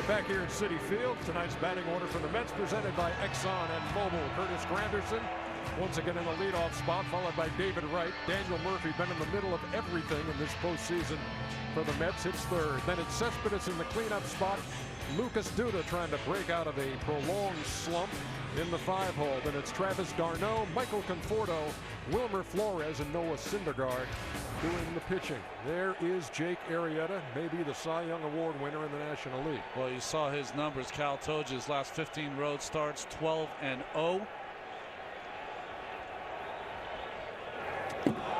Back here at Citi Field, tonight's batting order for the Mets presented by Exxon and Mobil. Curtis Granderson once again in the leadoff spot, followed by David Wright. Daniel Murphy been in the middle of everything in this postseason for the Mets. Hits third. Then it's Cespedes in the cleanup spot. Lucas Duda trying to break out of a prolonged slump in the 5-hole. Then it's Travis d'Arnaud, Michael Conforto, Wilmer Flores, and Noah Syndergaard doing the pitching. There is Jake Arrieta, maybe the Cy Young Award winner in the National League. Well, you saw his numbers. Cal told you his last 15 road starts, 12-0.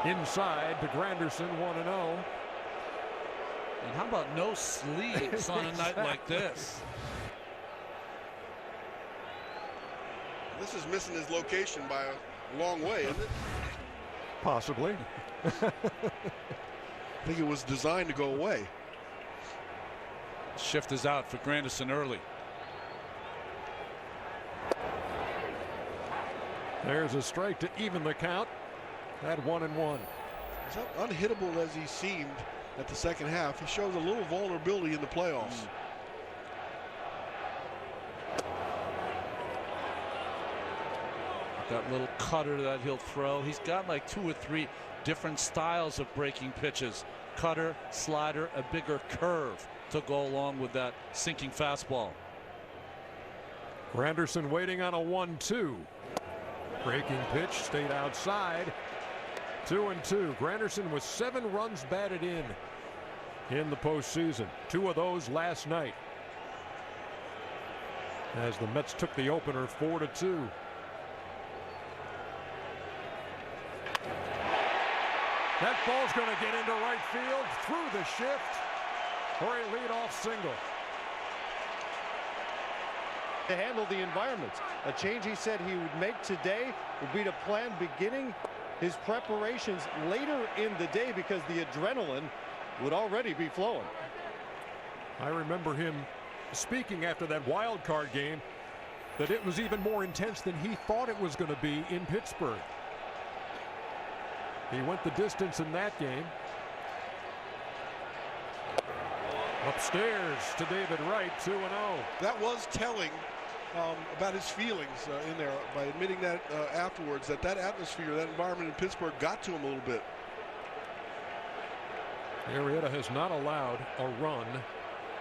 Inside to Granderson, 1-0. And how about no sleeves on a night like this? This is missing his location by a long way, isn't it? Possibly. I think it was designed to go away. Shift is out for Granderson early. There's a strike to even the count at 1-1. As unhittable as he seemed at the second half, he shows a little vulnerability in the playoffs. That little cutter that he'll throw. He's got like 2 or 3 different styles of breaking pitches. Cutter, slider, a bigger curve to go along with that sinking fastball. Granderson waiting on a 1-2. Breaking pitch stayed outside. 2-2. Granderson with 7 runs batted in the postseason. 2 of those last night, as the Mets took the opener 4-2. That ball's going to get into right field through the shift for a leadoff single. To handle the environment. A change he said he would make today would be to plan beginning his preparations later in the day because the adrenaline would already be flowing. I remember him speaking after that wild card game that it was even more intense than he thought it was going to be in Pittsburgh. He went the distance in that game. Upstairs to David Wright, 2-0. That was telling about his feelings in there by admitting that afterwards, that atmosphere, that environment in Pittsburgh got to him a little bit. Arrieta has not allowed a run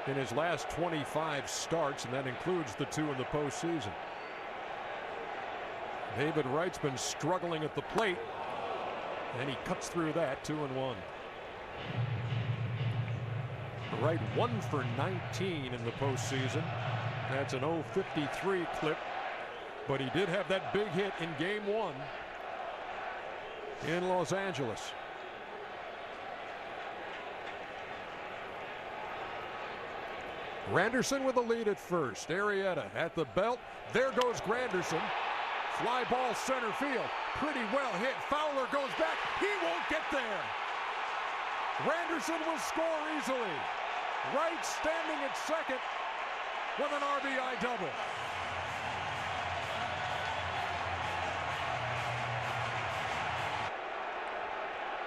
in his last 25 starts, and that includes the 2 in the postseason. David Wright's been struggling at the plate, and he cuts through that. 2-1. Wright 1 for 19 in the postseason. That's an 0.53 clip, but he did have that big hit in game 1 in Los Angeles. Granderson with a lead at first. Arrieta at the belt. There goes Granderson. Fly ball center field. Pretty well hit. Fowler goes back. He won't get there. Granderson will score easily. Wright standing at second with an RBI double.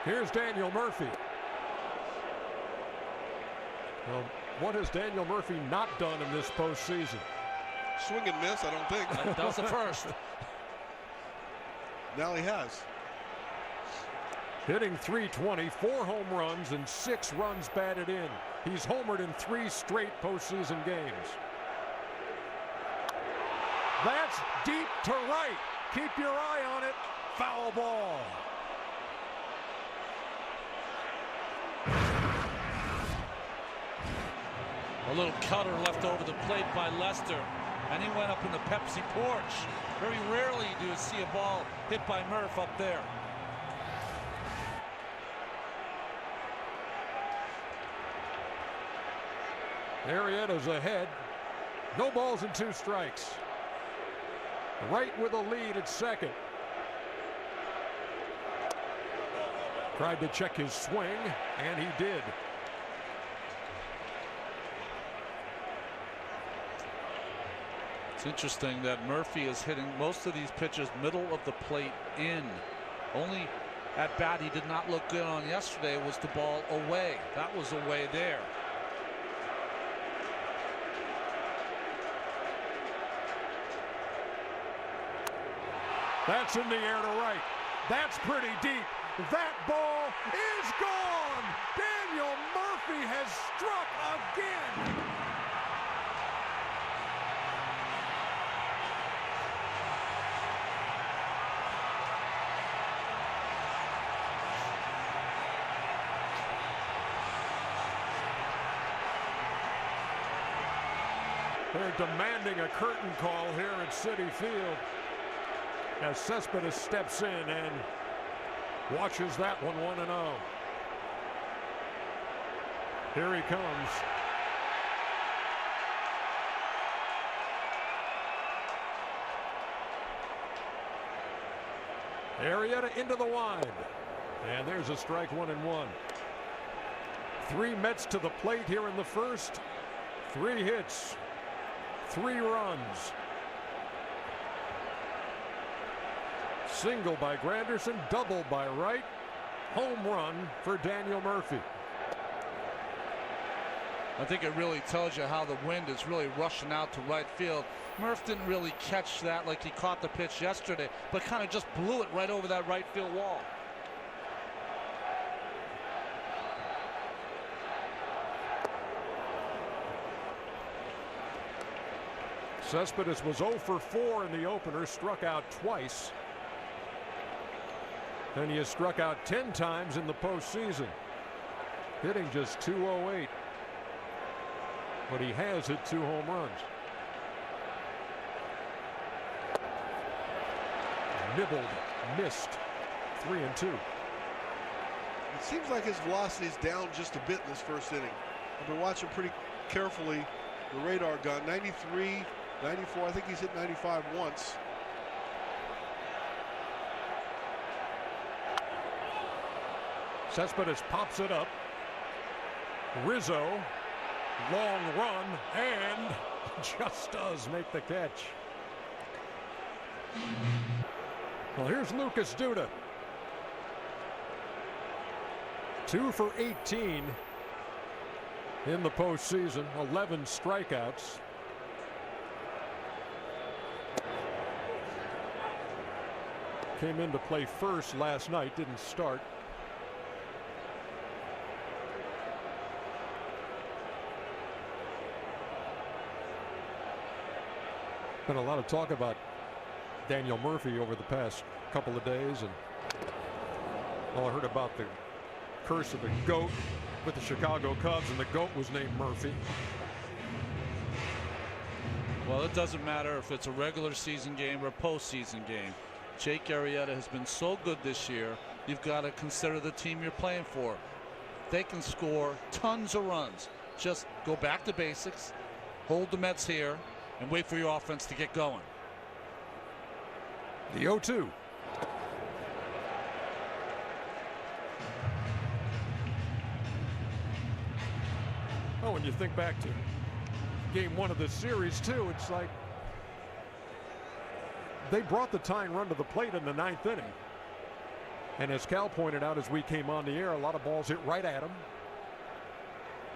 Here's Daniel Murphy. Well, what has Daniel Murphy not done in this postseason? Swing and miss, I don't think. That was the first. Now he has. Hitting .320, 4 home runs and 6 runs batted in. He's homered in 3 straight postseason games. That's deep to right. Keep your eye on it. Foul ball. A little cutter left over the plate by Lester, and he went up in the Pepsi porch. Very rarely do you see a ball hit by Murph up there. Arrieta's ahead. No balls and 2 strikes. Wright with a lead at second. Tried to check his swing, and he did. It's interesting that Murphy is hitting most of these pitches middle of the plate in. Only at bat he did not look good on yesterday was the ball away. That was away there. That's in the air to right. That's pretty deep. That ball is gone. Daniel Murphy has struck again. They're demanding a curtain call here at Citi Field as Cespedes steps in and watches that one 1-0. Here he comes. Arrieta into the wide. And there's a strike, 1-1. 3 Mets to the plate here in the first. 3 hits. 3 runs. Single by Granderson, double by Wright. Home run for Daniel Murphy. I think it really tells you how the wind is really rushing out to right field. Murph didn't really catch that like he caught the pitch yesterday, but kind of just blew it right over that right field wall. Cespedes was 0 for 4 in the opener, struck out twice. And he has struck out 10 times in the postseason, hitting just .208. But he has hit 2 home runs. Nibbled, missed, 3-2. It seems like his velocity is down just a bit in this first inning. I've been watching pretty carefully the radar gun. 93, 94, I think he's hit 95 once. Cespedes pops it up. Rizzo, long run, and just does make the catch. Well, here's Lucas Duda. 2 for 18 in the postseason, 11 strikeouts. Came in to play first last night, didn't start. Been a lot of talk about Daniel Murphy over the past couple of days, and all I heard about the curse of the GOAT with the Chicago Cubs, and the GOAT was named Murphy. Well, it doesn't matter if it's a regular season game or a postseason game. Jake Arrieta has been so good this year. You've got to consider the team you're playing for. They can score tons of runs. Just go back to basics, hold the Mets here, and wait for your offense to get going. The 0-2. Oh, when you think back to game 1 of this series too, it's like they brought the tying run to the plate in the 9th inning. And as Cal pointed out as we came on the air, a lot of balls hit right at him.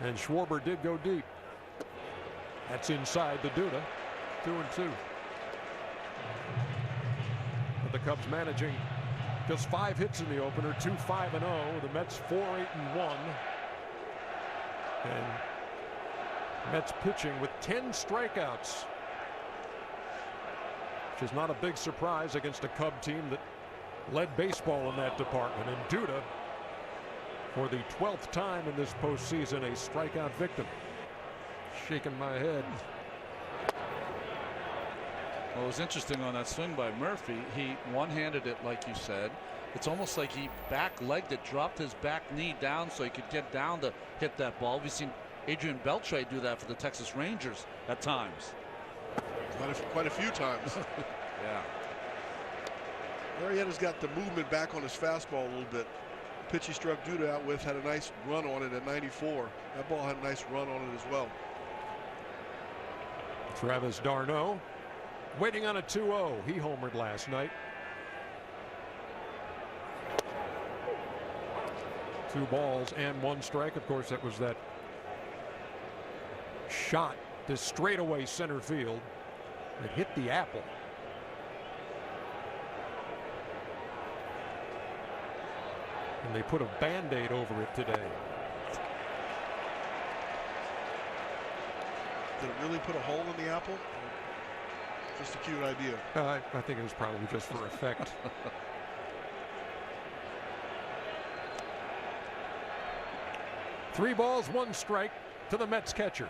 And Schwarber did go deep. That's inside the Duda. 2-2. But the Cubs managing just 5 hits in the opener, 2-5-0. The Mets 4-8-1. And Mets pitching with 10 strikeouts, which is not a big surprise against a Cub team that led baseball in that department. And Duda, for the 12th time in this postseason, a strikeout victim. Shaking my head. Well, it was interesting on that swing by Murphy. He one-handed it, like you said. It's almost like he back-legged it, dropped his back knee down so he could get down to hit that ball. We've seen Adrian Beltre do that for the Texas Rangers at times. Quite a few times. Yeah. Arrieta's got the movement back on his fastball a little bit. The pitch he struck Duda out with had a nice run on it at 94. That ball had a nice run on it as well. Travis d'Arnaud waiting on a 2-0. He homered last night. 2 balls and 1 strike. Of course, that was that shot to straightaway center field that hit the apple. and they put a Band-Aid over it today. Did it really put a hole in the apple? Just a cute idea. I think it was probably just for effect. 3 balls, 1 strike to the Mets catcher.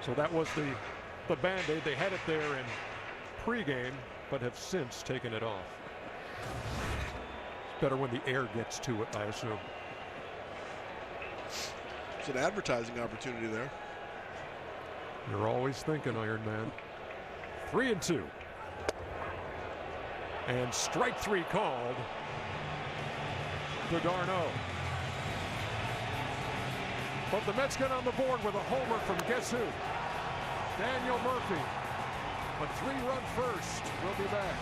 So that was the Band-Aid. They had it there in pregame, but have since taken it off. It's better when the air gets to it, I assume. It's an advertising opportunity there. You're always thinking, Iron Man. 3-2. And strike 3 called to d'Arnaud. But the Mets get on the board with a homer from guess who? Daniel Murphy. A 3-run first. We'll be back.